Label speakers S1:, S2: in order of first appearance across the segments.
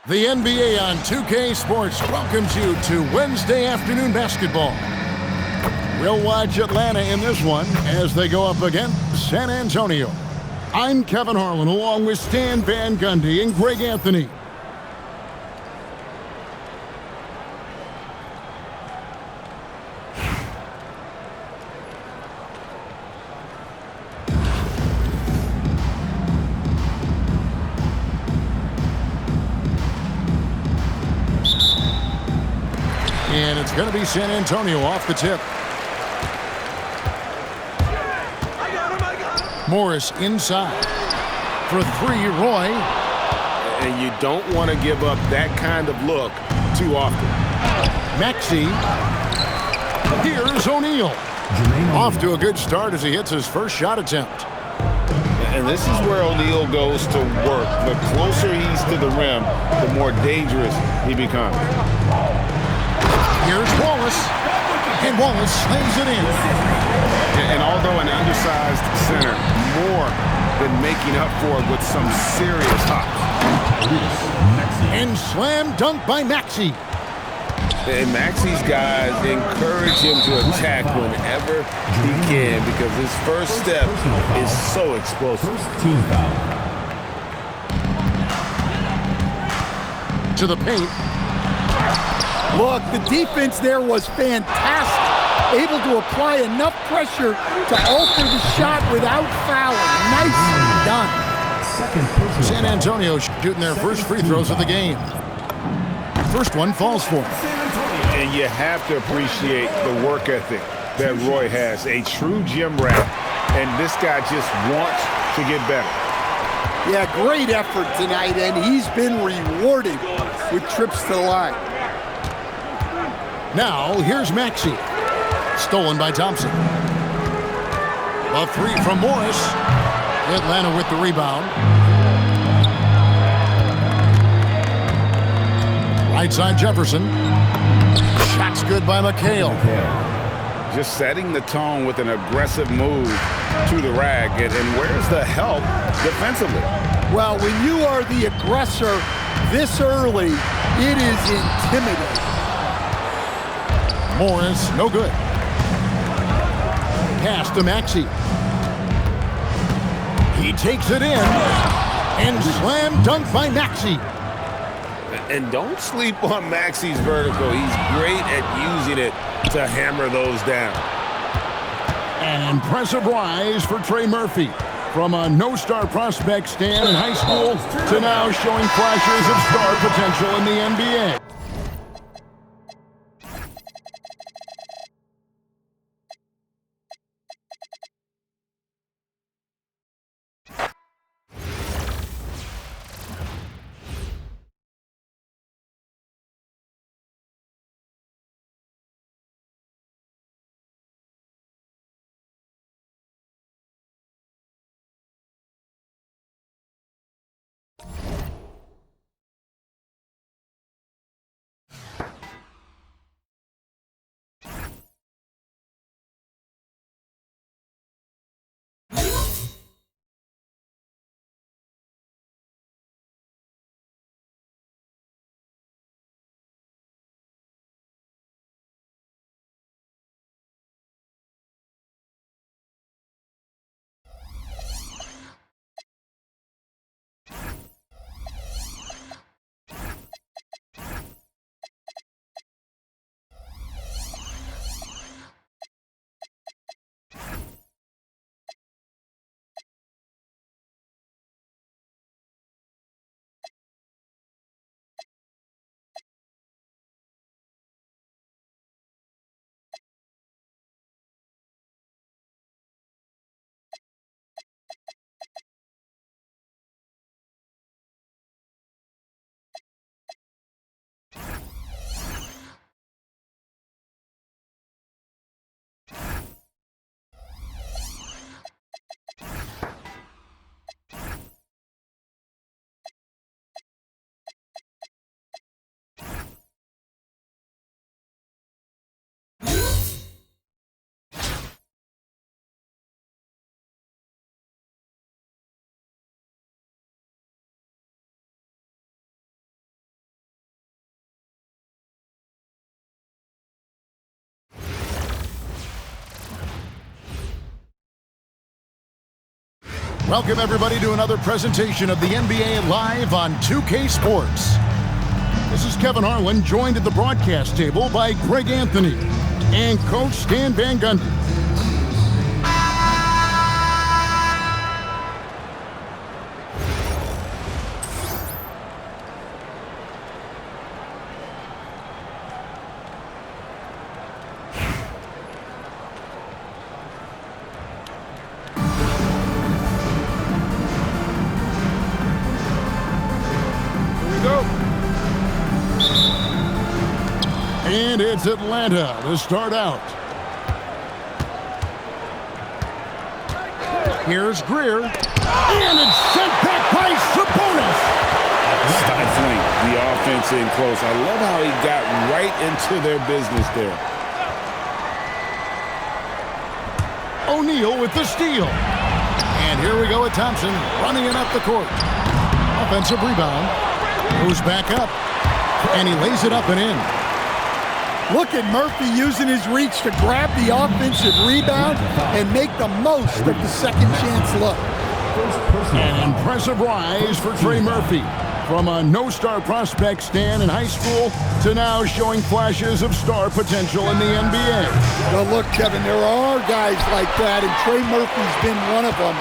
S1: The NBA on 2K Sports welcomes you to Wednesday afternoon basketball. We'll watch Atlanta in this one as they go up against San Antonio. I'm Kevin Harlan along with Stan Van Gundy and Greg Anthony. And it's going to be San Antonio off the tip. Morris inside. For three, Roy.
S2: And you don't want to give up that kind of look too often.
S1: Maxey. Here's O'Neal. Off to a good start as he hits his first shot attempt.
S2: And this is where O'Neal goes to work. The closer he's to the rim, the more dangerous he becomes.
S1: Here's Wallace. And Wallace slams it in.
S2: And although an undersized center, more than making up for it with some serious hops.
S1: And slam dunk by Maxey.
S2: And Maxey's guys encourage him to attack whenever he can because his first step is so explosive.
S1: To the paint.
S3: Look, the defense there was fantastic. Able to apply enough pressure to alter the shot without fouling. Nicely done.
S1: San Antonio shooting their first free throws of the game. First one falls for him.
S2: And you have to appreciate the work ethic that Roy has. A true gym rat. And this guy just wants to get better.
S3: Yeah, great effort tonight, and he's been rewarded with trips to the line.
S1: Now, here's Maxey. Stolen by Thompson. A three from Morris. Atlanta with the rebound. Right side Jefferson. Shot's good by McHale.
S2: Just setting the tone with an aggressive move to the rack. And where's the help defensively?
S3: Well, when you are the aggressor this early, it is intimidating.
S1: Morris, no good. Pass to Maxey. He takes it in. And slam dunk by Maxey.
S2: And don't sleep on Maxey's vertical. He's great at using it to hammer those down.
S1: An impressive rise for Trey Murphy. From a no-star prospect stand in high school to now showing flashes of star potential in the NBA. Welcome, everybody, to another presentation of the NBA live on 2K Sports. This is Kevin Harlan, joined at the broadcast table by Greg Anthony and Coach Stan Van Gundy. And it's Atlanta to start out. Here's Greer. And it's sent back by Sabonis.
S2: Stifling the offense in close. I love how he got right into their business there.
S1: O'Neal with the steal. And here we go with Thompson running it up the court. Offensive rebound. Moves back up. And he lays it up and in.
S3: Look at Murphy using his reach to grab the offensive rebound and make the most of the second chance look.
S1: An impressive rise for Trey Murphy. From a no-star prospect stand in high school to now showing flashes of star potential in the NBA.
S3: Well, look, Kevin, there are guys like that, and Trey Murphy's been one of them.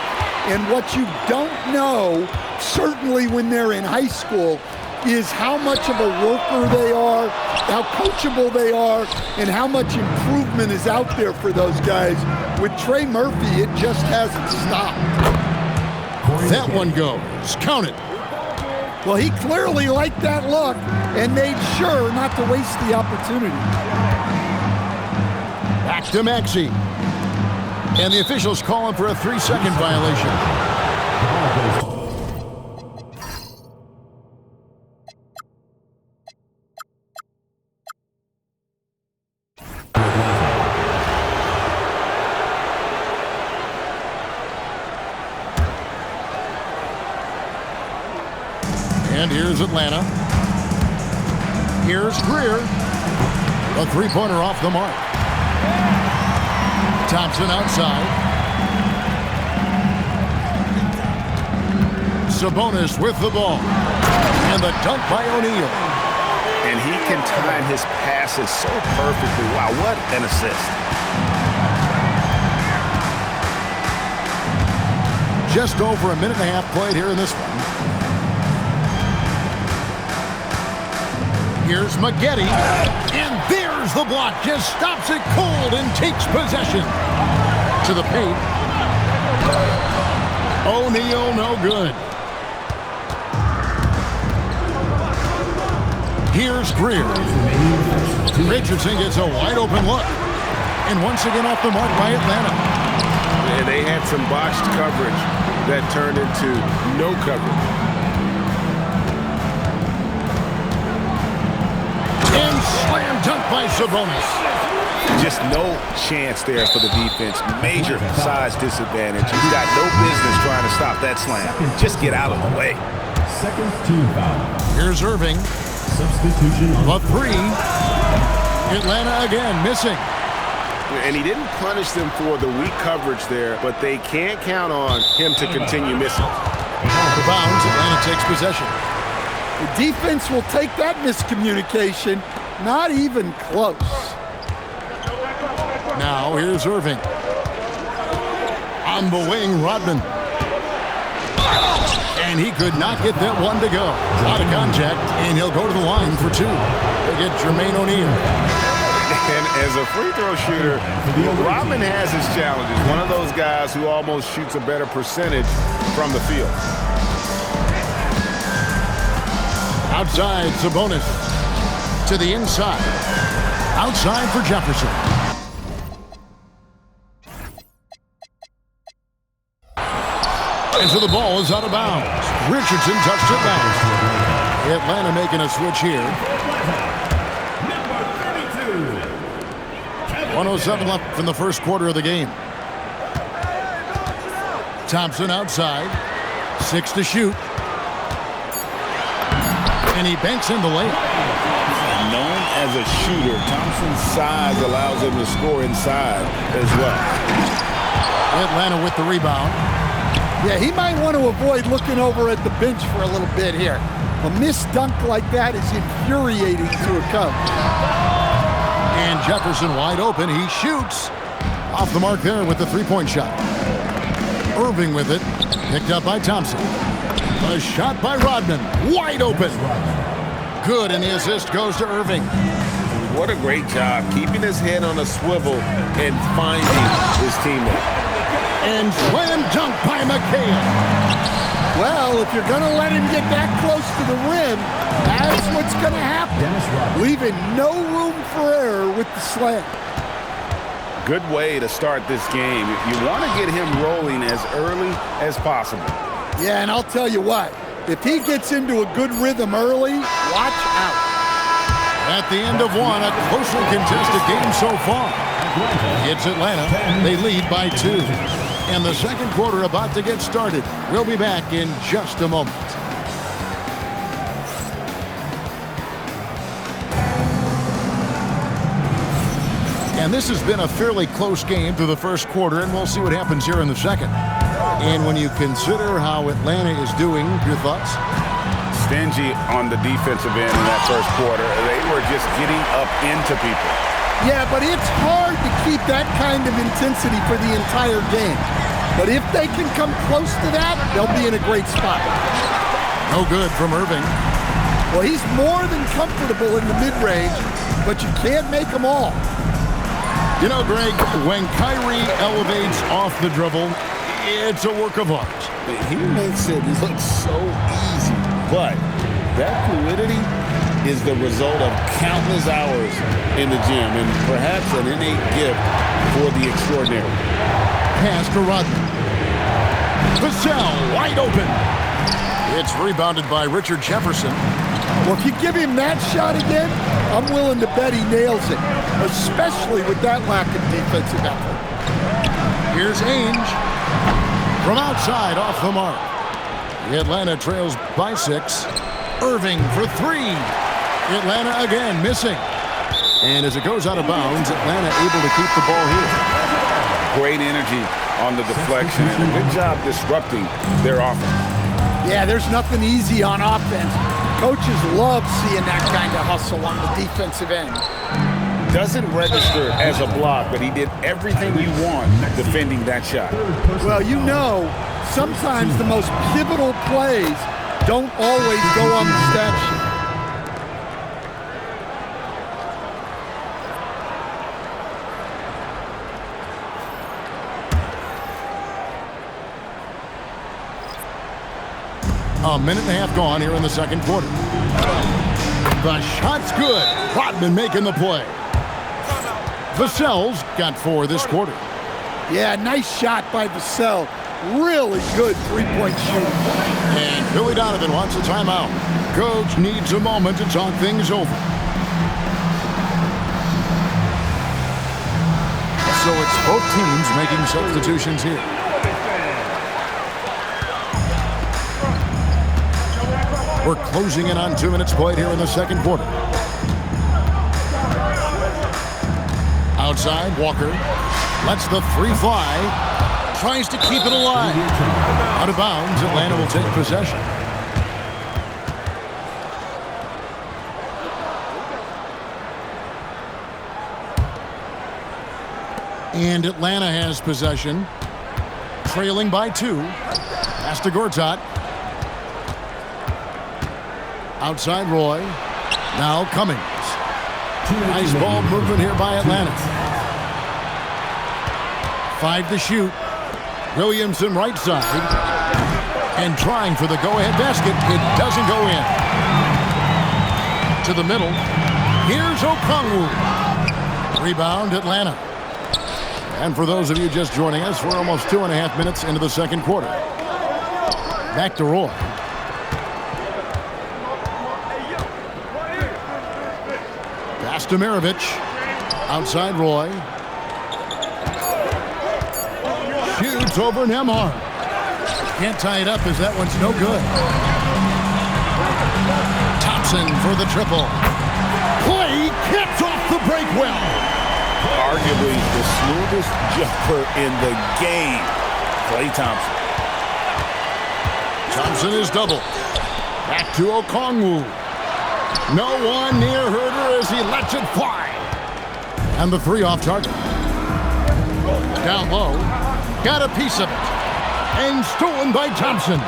S3: And what you don't know, certainly when they're in high school, is how much of a worker they are, how coachable they are, and how much improvement is out there for those guys. With Trey Murphy, it just hasn't stopped.
S1: That one goes. Count it.
S3: Well, he clearly liked that look and made sure not to waste the opportunity.
S1: Back to Maxey. And the officials call him for a 3-second violation. And here's Atlanta. Here's Greer. A three-pointer off the mark. Thompson outside. Sabonis with the ball. And the dunk by O'Neal.
S2: And he can time his passes so perfectly. Wow, what an assist.
S1: Just over a minute and a half played here in this one. Here's Maggette, and there's the block. Just stops it cold and takes possession. To the paint. O'Neal, no good. Here's Greer. Richardson gets a wide open look. And once again off the mark by Atlanta.
S2: And they had some botched coverage that turned into no coverage.
S1: And slam dunk by Sabonis.
S2: Just no chance there for the defense. Major size disadvantage. He's got no business trying to stop that slam. Just get out of the way.
S4: Second team foul.
S1: Here's Irving.
S4: Substitution on
S1: A three. Atlanta again missing.
S2: And he didn't punish them for the weak coverage there, but they can't count on him to continue missing.
S1: Off the bounds, Atlanta takes possession.
S3: The defense will take that miscommunication. Not even close.
S1: Now here's Irving. On the wing, Rodman. And he could not get that one to go. Out of contact, and he'll go to the line for two. They get Jermaine O'Neal.
S2: And as a free throw shooter, Rodman has his challenges. One of those guys who almost shoots a better percentage from the field.
S1: Outside, Sabonis. To the inside. Outside for Jefferson. And so the ball is out of bounds. Richardson touched it last. Atlanta making a switch here. 107 left in the first quarter of the game. Thompson outside. 6 to shoot. And he banks in the layup.
S2: Known as a shooter, Thompson's size allows him to score inside as well.
S1: Atlanta with the rebound.
S3: Yeah, he might want to avoid looking over at the bench for a little bit here. A missed dunk like that is infuriating to a coach.
S1: And Jefferson wide open. He shoots. Off the mark there with the three-point shot. Irving with it. Picked up by Thompson. A shot by Rodman. Wide open. Good, and the assist goes to Irving.
S2: What a great job keeping his head on a swivel and finding his teammate.
S1: And slam dunk by McHale.
S3: Well, if you're going to let him get that close to the rim, that's what's going to happen. Leaving no room for error with the slam.
S2: Good way to start this game. You want to get him rolling as early as possible.
S3: Yeah, and I'll tell you what, if he gets into a good rhythm early, watch out.
S1: At the end of one, a closely contested game so far. It's Atlanta. They lead by 2. And the second quarter about to get started. We'll be back in just a moment. And this has been a fairly close game through the first quarter, and we'll see what happens here in the second. And when you consider how Atlanta is doing, your thoughts?
S2: Stingy on the defensive end in that first quarter. They were just getting up into people.
S3: Yeah, but it's hard to keep that kind of intensity for the entire game. But if they can come close to that, they'll be in a great spot.
S1: No good from Irving.
S3: Well, he's more than comfortable in the mid-range, but you can't make them all.
S1: You know, Greg, when Kyrie elevates off the dribble, it's a work of art.
S2: He makes it look so easy, but that fluidity is the result of countless hours in the gym and perhaps an innate gift for the extraordinary.
S1: Pass to Rodman. Vassell wide open. It's rebounded by Richard Jefferson.
S3: Well, if you give him that shot again, I'm willing to bet he nails it, especially with that lack of defensive effort.
S1: Here's Ainge. From outside, off the mark. Atlanta trails by 6. Irving for 3. Atlanta again missing. And as it goes out of bounds, Atlanta able to keep the ball here.
S2: Great energy on the deflection and a good job disrupting their offense.
S3: Yeah, there's nothing easy on offense. Coaches love seeing that kind of hustle on the defensive end.
S2: Doesn't register as a block, but he did everything you want defending that shot.
S3: Well, you know, sometimes the most pivotal plays don't always go on the stat sheet.
S1: A minute and a half gone here in the second quarter. The shot's good. Rodman making the play. Vassell's got 4 this quarter.
S3: Yeah, nice shot by Vassell. Really good three-point shooting.
S1: And Billy Donovan wants a timeout. Coach needs a moment to talk things over. So it's both teams making substitutions here. We're closing in on 2 minutes played here in the second quarter. Outside, Walker lets the 3 fly. Tries to keep it alive. Out of bounds, Atlanta will take possession. And Atlanta has possession. Trailing by 2. Pass to Gortat. Outside Roy. Now Cummings. Nice ball movement here by Atlanta. 5 to shoot. Williamson right side. And trying for the go-ahead basket. It doesn't go in. To the middle. Here's Okongwu. Rebound Atlanta. And for those of you just joining us, we're almost 2.5 minutes into the second quarter. Back to Roy. Pass to Maravich. Outside Roy. Shoots over Nembhard. Can't tie it up as that one's no good. Thompson for the triple. Play gets off the break well.
S2: Arguably the smoothest jumper in the game, Klay Thompson.
S1: Thompson is doubled. Back to Okongwu. No one near Herder as he lets it fly. And the three off target. Down low. Got a piece of it. And stolen by Thompson.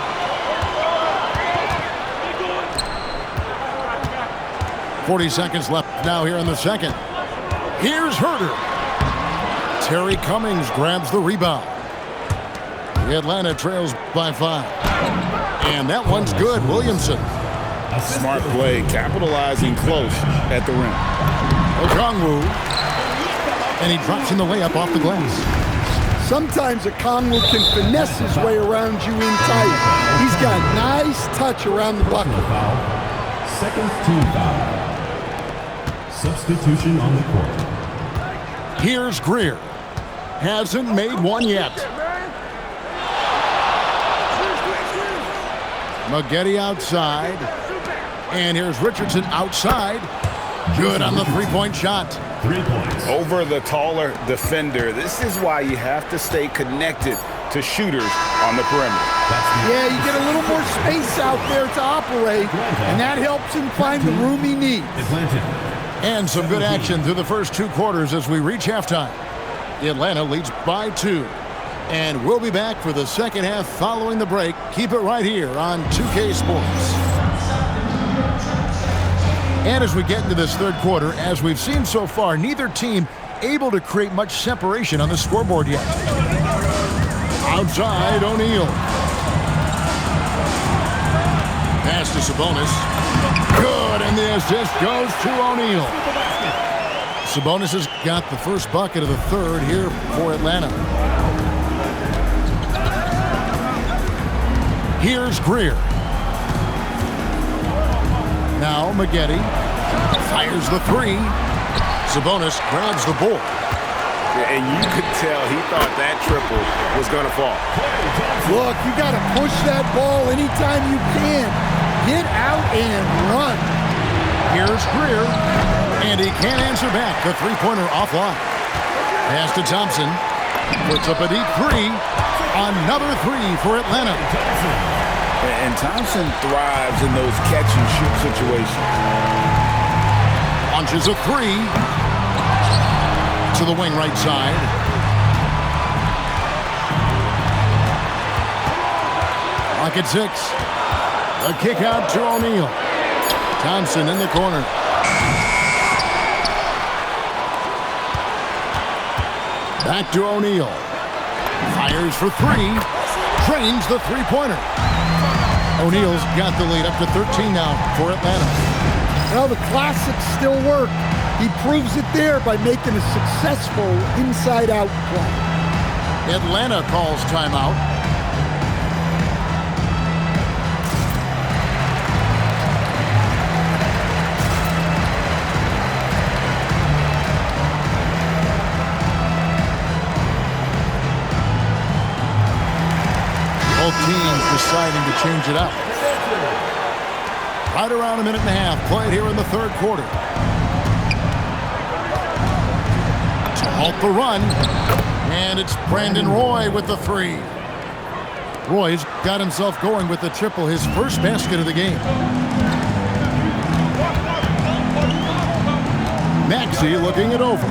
S1: .40 seconds left now here in the second. Here's Herder. Terry Cummings grabs the rebound. The Atlanta trails by 5. And that one's good. Williamson.
S2: A smart play, capitalizing close at the rim.
S1: Okongwu. And he drops in the layup off the glass.
S3: Sometimes Okongwu can finesse his way around you in tight. He's got nice touch around the bucket.
S4: Second team foul. Substitution on the court.
S1: Here's Greer. Hasn't made one yet. Maggette outside. And here's Richardson outside. Good on the three-point shot.
S4: 3 points.
S2: Over the taller defender. This is why you have to stay connected to shooters on the perimeter.
S3: Yeah, you get a little more space out there to operate, and that helps him find the room he needs.
S1: And some good action through the first 2 quarters as we reach halftime. Atlanta leads by 2. And we'll be back for the second half following the break. Keep it right here on 2K Sports. And as we get into this third quarter, as we've seen so far, neither team able to create much separation on the scoreboard yet. Outside, O'Neal. Pass to Sabonis. Good, and the assist goes to O'Neal. Sabonis has got the first bucket of the third here for Atlanta. Here's Greer. Now Maggette fires the three. Sabonis grabs the board.
S2: And you could tell he thought that triple was going to fall.
S3: Look, you got to push that ball anytime you can. Get out and run.
S1: Here's Greer. And he can't answer back. The three-pointer offline. Pass to Thompson. Puts up a deep three. Another three for Atlanta.
S2: And Thompson thrives in those catch-and-shoot situations.
S1: Launches a three. To the wing right side. Clock at 6. A kick out to O'Neal. Thompson in the corner. Back to O'Neal. Fires for three. Trains the three-pointer. O'Neal's got the lead up to 13 now for Atlanta.
S3: Well, the classics still work. He proves it there by making a successful inside-out play.
S1: Atlanta calls timeout. Both teams deciding to change it up. Right around a minute and a half played here in the third quarter. To halt the run. And it's Brandon Roy with the three. Roy's got himself going with the triple, his first basket of the game. Maxey looking it over.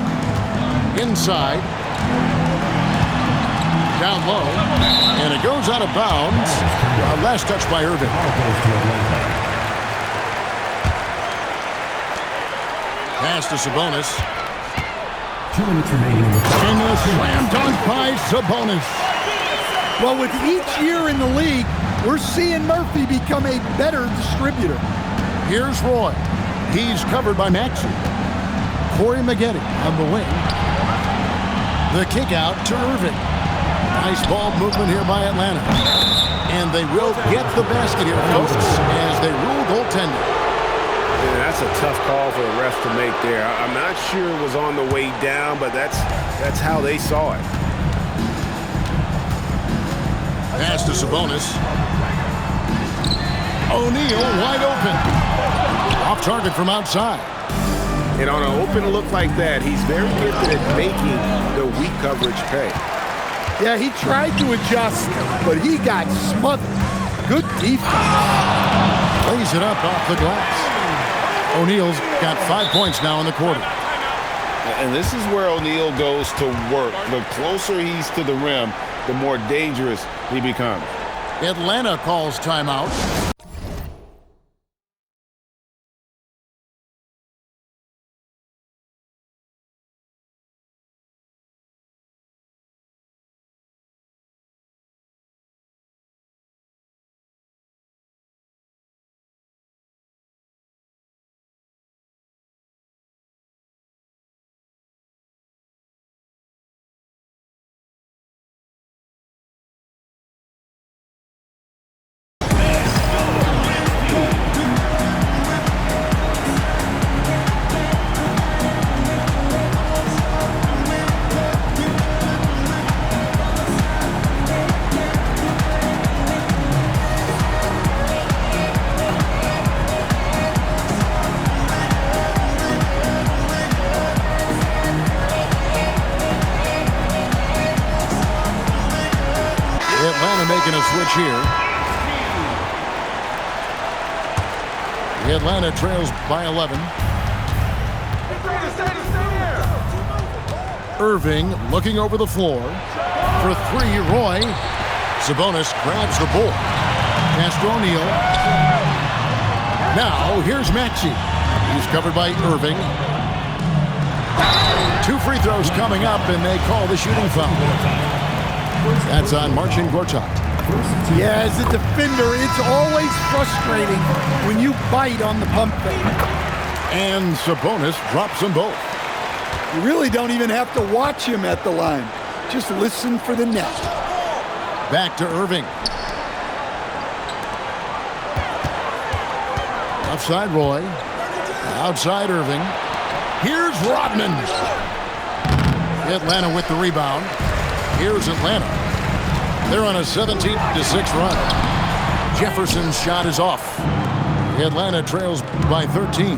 S1: Inside. Down low, and it goes out of bounds. Last touch by Irving. Pass to Sabonis.
S4: 2 minutes remaining.
S1: And a slam dunk by Sabonis.
S3: Well, with each year in the league, we're seeing Murphy become a better distributor.
S1: Here's Roy. He's covered by Maxey. Corey Maggette on the wing. The kick out to Irving. Nice ball movement here by Atlanta. And they will get the basket here, folks, as they rule goaltending.
S5: Yeah, that's a tough call for the refs to make there. I'm not sure it was on the way down, but that's how they saw it.
S1: Pass to Sabonis. O'Neal wide open. Off target from outside.
S5: And on an open look like that, he's very gifted at making the weak coverage pay.
S3: Yeah, he tried to adjust, but he got smothered. Good defense.
S1: Lays it up off the glass. O'Neal's got 5 points now in the quarter.
S2: And this is where O'Neal goes to work. The closer he's to the rim, the more dangerous he becomes.
S1: Atlanta calls timeout. Making a switch here. Atlanta trails by 11. Irving looking over the floor. For three, Roy. Sabonis grabs the ball. Pass to O'Neal. Now, here's Maxey. He's covered by Irving. 2 free throws coming up, and they call the shooting foul. That's on Marcin Gortat.
S3: Yeah, as a defender, it's always frustrating when you bite on the pump fake.
S1: And Sabonis drops them both.
S3: You really don't even have to watch him at the line. Just listen for the net.
S1: Back to Irving. Outside Roy. Outside Irving. Here's Rodman. Atlanta with the rebound. Here's Atlanta. They're on a 17-6 run. Jefferson's shot is off. Atlanta trails by 13.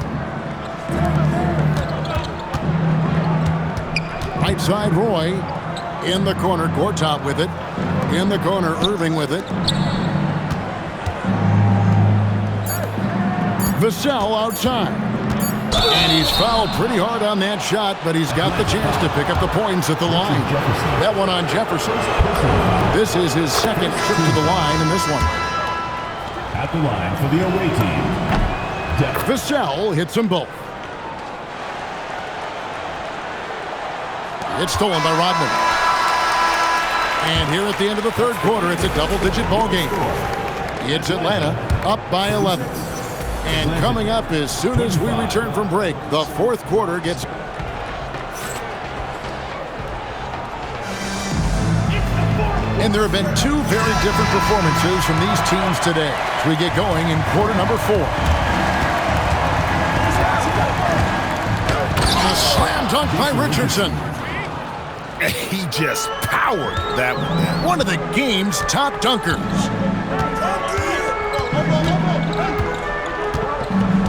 S1: Right side Roy. In the corner, Gortat with it. In the corner, Irving with it. Vassell outside. And he's fouled pretty hard on that shot, but he's got the chance to pick up the points at the line. That one on Jefferson. This is his second trip to the line in this one.
S4: At the line for the away team,
S1: Vassell hits them both. It's stolen by Rodman. And here at the end of the third quarter, it's a double-digit ball game. It's Atlanta up by 11. And coming up as soon as we return from break, the fourth quarter gets... And there have been two very different performances from these teams today as we get going in quarter number 4. A slam dunk by Richardson. He just powered that one. One of the game's top dunkers.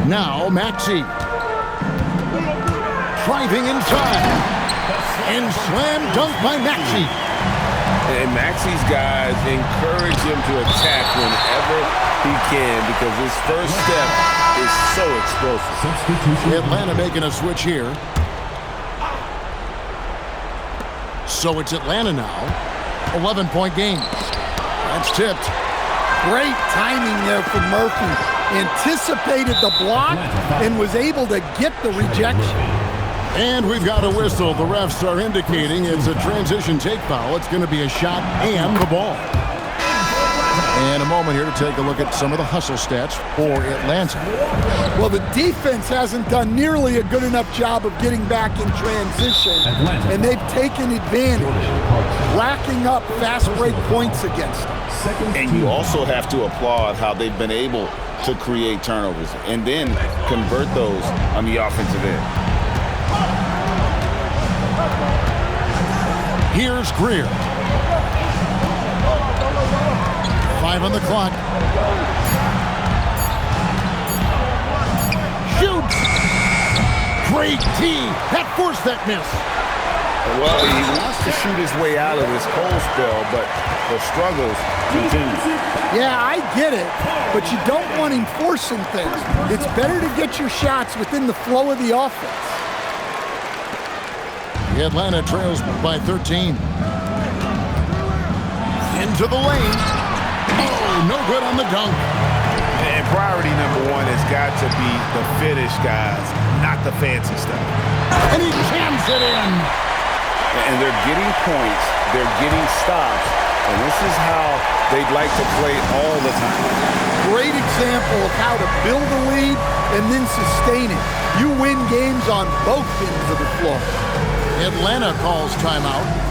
S1: Now Maxey. Driving inside. And slam dunk by Maxey.
S5: And Maxey's guys encourage him to attack whenever he can because his first step is so explosive.
S1: Atlanta making a switch here. So it's Atlanta now. 11-point game. That's tipped.
S3: Great timing there from Murphy. Anticipated the block and was able to get the rejection.
S1: And we've got a whistle. The refs are indicating it's a transition take foul. It's going to be a shot and the ball. And a moment here to take a look at some of the hustle stats for Atlanta.
S3: Well, the defense hasn't done nearly a good enough job of getting back in transition, and they've taken advantage, racking up fast break points against them.
S2: And you also have to applaud how they've been able to create turnovers and then convert those on the offensive end.
S1: Here's Greer. 5 on the clock. Shoots! Great tee! That forced that miss.
S2: Well, he wants to shoot his way out of this cold spell, but the struggles continue.
S3: Yeah, I get it, but you don't want him forcing things. It's better to get your shots within the flow of the offense.
S1: The Atlanta trails by 13. Into the lane. Oh, no good on the dunk.
S5: And priority number one has got to be the finish, guys, not the fancy stuff.
S1: And he jams it in.
S2: And they're getting points, they're getting stops, and this is how they'd like to play all the time.
S3: Great example of how to build a lead and then sustain it. You win games on both ends of the floor.
S1: Atlanta calls timeout.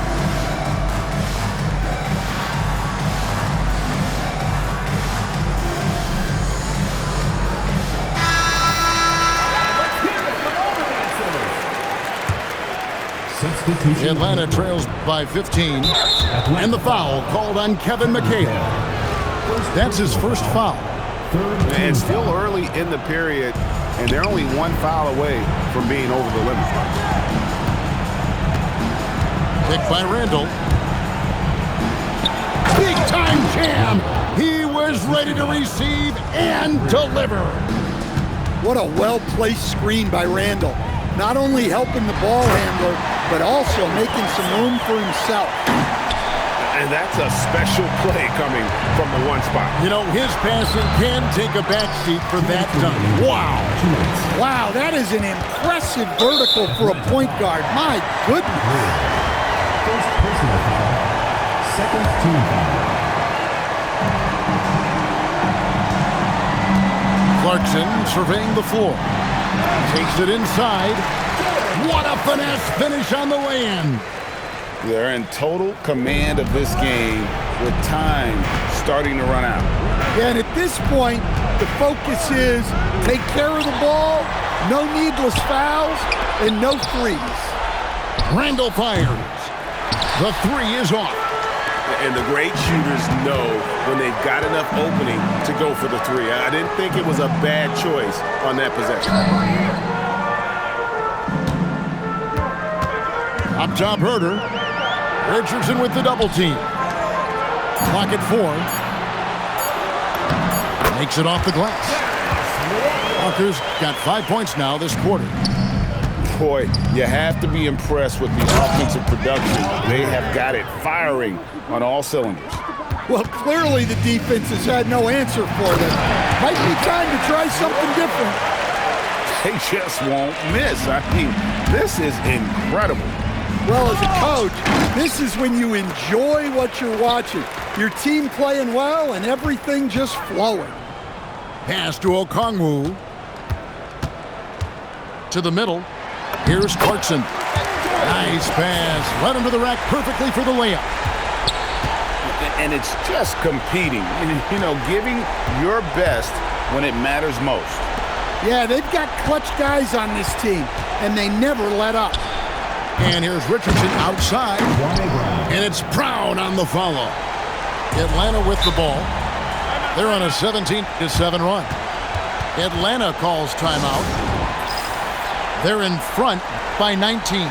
S1: Atlanta trails by 15, and the foul called on Kevin McHale. That's his first foul.
S5: And still early in the period, and they're only one foul away from being over the limit.
S1: Picked by Randall. Big time jam. He was ready to receive and deliver.
S3: What a well-placed screen by Randall. Not only helping the ball handler, but also making some room for himself.
S5: And that's a special play coming from the one spot.
S1: You know, his passing can take a backseat for that dunk. Wow.
S3: Wow, that is an impressive vertical for a point guard. My goodness.
S4: First personal foul. Second team foul.
S1: Clarkson surveying the floor. Takes it inside. What a finesse finish on the way-in.
S2: They're in total command of this game with time starting to run out.
S3: Yeah, and at this point, the focus is take care of the ball, no needless fouls, and no threes.
S1: Randall fires. The three is off.
S5: And the great shooters know when they've got enough opening to go for the three. I didn't think it was a bad choice on that possession.
S1: Up top, Herder. Richardson with the double team. Clock at 4. Makes it off the glass. Walker's got 5 points now this quarter.
S2: Boy, you have to be impressed with the offensive production. They have got it firing on all cylinders.
S3: Well, clearly the defense has had no answer for them. Might be time to try something different.
S2: They just won't miss. I mean, this is incredible.
S3: Well, as a coach, this is when you enjoy what you're watching. Your team playing well and everything just flowing.
S1: Pass to Okongwu. To the middle. Here's Clarkson. Nice pass. Right under the rack perfectly for the layup.
S2: And it's just competing. You know, giving your best when it matters most.
S3: Yeah, they've got clutch guys on this team, and they never let up.
S1: And here's Richardson outside. And it's Brown on the follow. Atlanta with the ball. They're on a 17-7 run. Atlanta calls timeout. They're in front by 19.